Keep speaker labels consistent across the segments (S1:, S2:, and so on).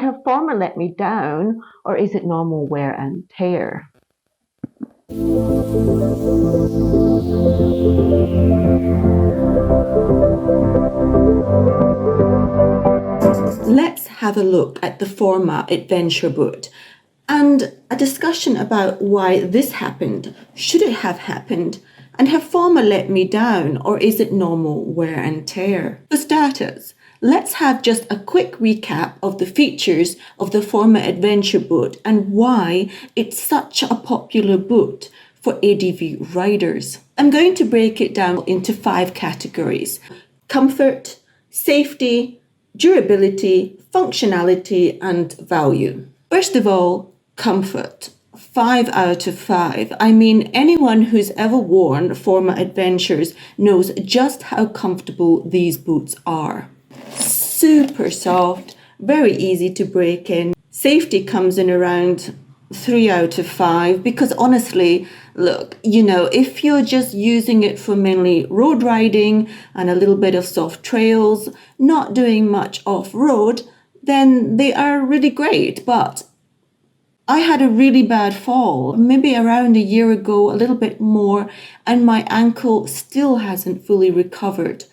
S1: Have Forma let me down, or is it normal wear and tear?
S2: Let's have a look at the Forma Adventure boot and a discussion about why this happened. Should it have happened? And have Forma let me down, or is it normal wear and tear? For starters, let's have just a quick recap of the features of the Forma Adventure boot and why it's such a popular boot for ADV riders. I'm going to break it down into 5 categories: comfort, safety, durability, functionality, and value. First of all, comfort. 5 out of 5. I mean, anyone who's ever worn Forma Adventures knows just how comfortable these boots are. Super soft, very easy to break in. Safety comes in around 3 out of 5 because honestly, look, if you're just using it for mainly road riding and a little bit of soft trails, not doing much off-road, then they are really great. But I had a really bad fall, maybe around a year ago, a little bit more, and my ankle still hasn't fully recovered.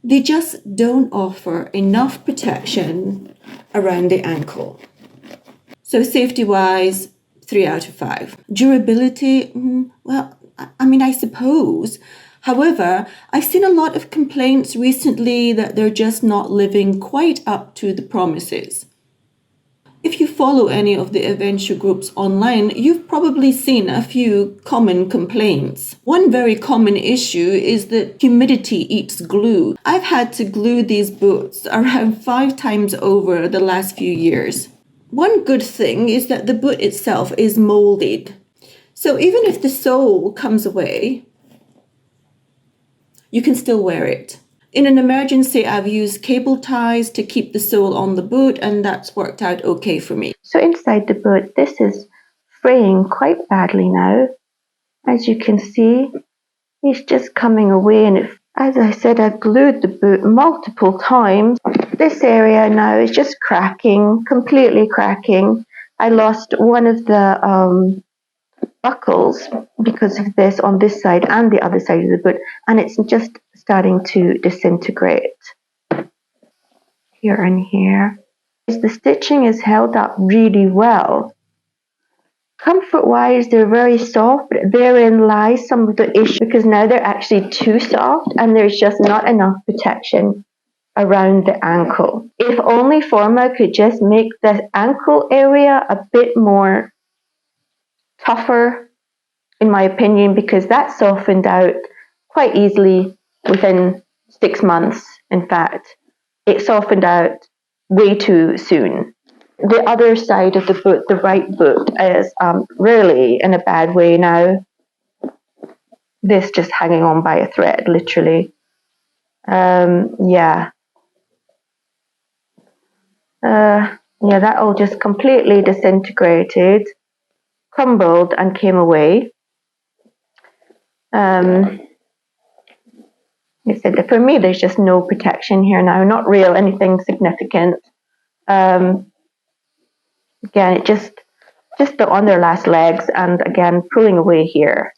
S2: They just don't offer enough protection around the ankle. So safety-wise, 3 out of 5. Durability, well, I suppose. However, I've seen a lot of complaints recently that they're just not living quite up to the promises. If you follow any of the adventure groups online, you've probably seen a few common complaints. One very common issue is that humidity eats glue. I've had to glue these boots around 5 times over the last few years. One good thing is that the boot itself is molded. So even if the sole comes away, you can still wear it. In an emergency, I've used cable ties to keep the sole on the boot, and that's worked out okay for me.
S1: So inside the boot, this is fraying quite badly now. As you can see, it's just coming away, and as I said, I've glued the boot multiple times. This area now is just cracking, completely cracking. I lost one of the buckles because of this on this side and the other side of the boot, and it's just starting to disintegrate here and here. The stitching is held up really well. Comfort-wise, they're very soft, but therein lies some of the issue because now they're actually too soft and there's just not enough protection around the ankle. If only Forma could just make the ankle area a bit more tougher, in my opinion, because that softened out quite easily within 6 months. In fact, it softened out way too soon. The other side of the boot, the right boot, is really in a bad way now. This just hanging on by a thread, literally. Yeah, that all just completely disintegrated, crumbled, and came away. I said that for me, there's just no protection here now, not real, anything significant. Again, it just on their last legs, and again, pulling away here.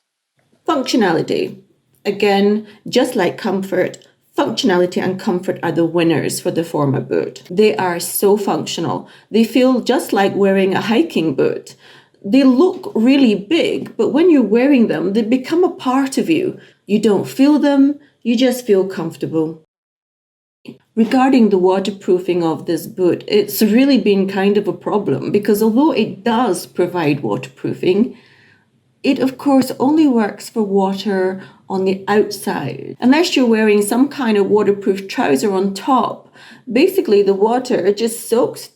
S2: Functionality. Again, just like comfort, functionality and comfort are the winners for the Forma boot. They are so functional. They feel just like wearing a hiking boot. They look really big, but when you're wearing them, they become a part of you. You don't feel them, you just feel comfortable. Regarding the waterproofing of this boot, it's really been kind of a problem because although it does provide waterproofing, it of course only works for water on the outside. Unless you're wearing some kind of waterproof trouser on top, basically the water just soaks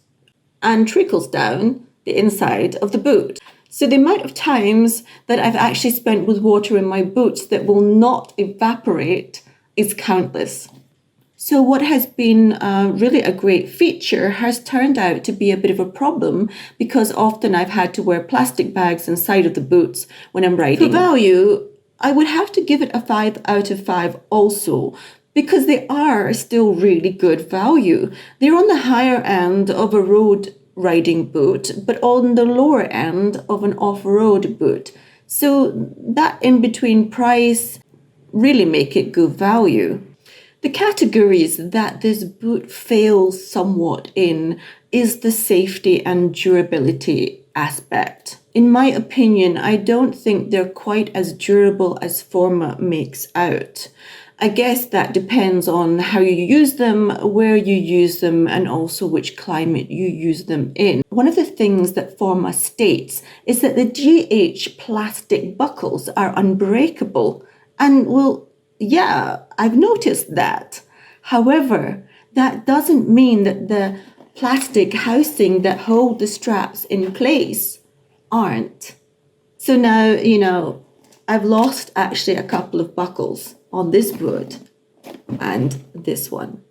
S2: and trickles down the inside of the boot. So the amount of times that I've actually spent with water in my boots that will not evaporate is countless. So what has been really a great feature has turned out to be a bit of a problem because often I've had to wear plastic bags inside of the boots when I'm riding. For value, I would have to give it a 5 out of 5 also, because they are still really good value. They're on the higher end of a road riding boot, but on the lower end of an off-road boot. So that in between price really make it good value. The categories that this boot fails somewhat in is the safety and durability aspect. In my opinion, I don't think they're quite as durable as Forma makes out. I guess that depends on how you use them, where you use them, and also which climate you use them in. One of the things that Forma states is that the GH plastic buckles are unbreakable. And well, yeah, I've noticed that. However, that doesn't mean that the plastic housing that hold the straps in place aren't. So now, I've lost actually a couple of buckles on this boot and this one.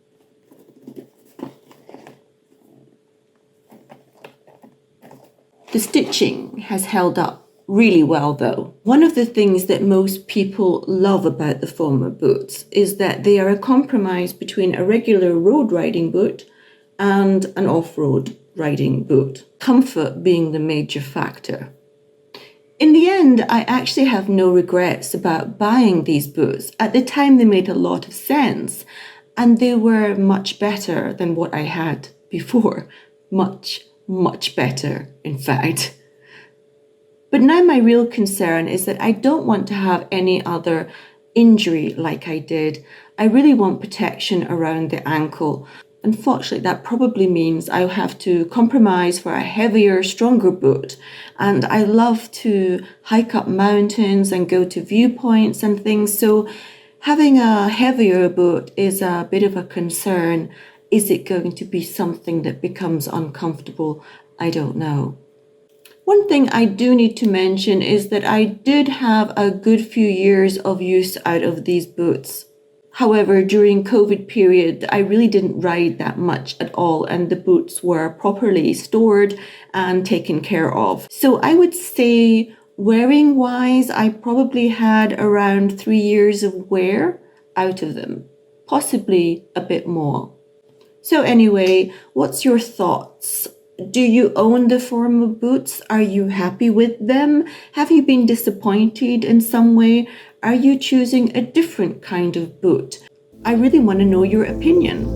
S2: The stitching has held up really well though. One of the things that most people love about the Forma boots is that they are a compromise between a regular road riding boot and an off-road riding boot, comfort being the major factor. In the end, I actually have no regrets about buying these boots. At the time, they made a lot of sense, and they were much better than what I had before. Much, much better, in fact. But now my real concern is that I don't want to have any other injury like I did. I really want protection around the ankle. Unfortunately, that probably means I'll have to compromise for a heavier, stronger boot. And I love to hike up mountains and go to viewpoints and things. So having a heavier boot is a bit of a concern. Is it going to be something that becomes uncomfortable? I don't know. One thing I do need to mention is that I did have a good few years of use out of these boots. However, during COVID period, I really didn't ride that much at all, and the boots were properly stored and taken care of. So I would say wearing wise, I probably had around 3 years of wear out of them, possibly a bit more. So anyway, what's your thoughts? Do you own the Forma boots? Are you happy with them? Have you been disappointed in some way? Are you choosing a different kind of boot? I really want to know your opinion.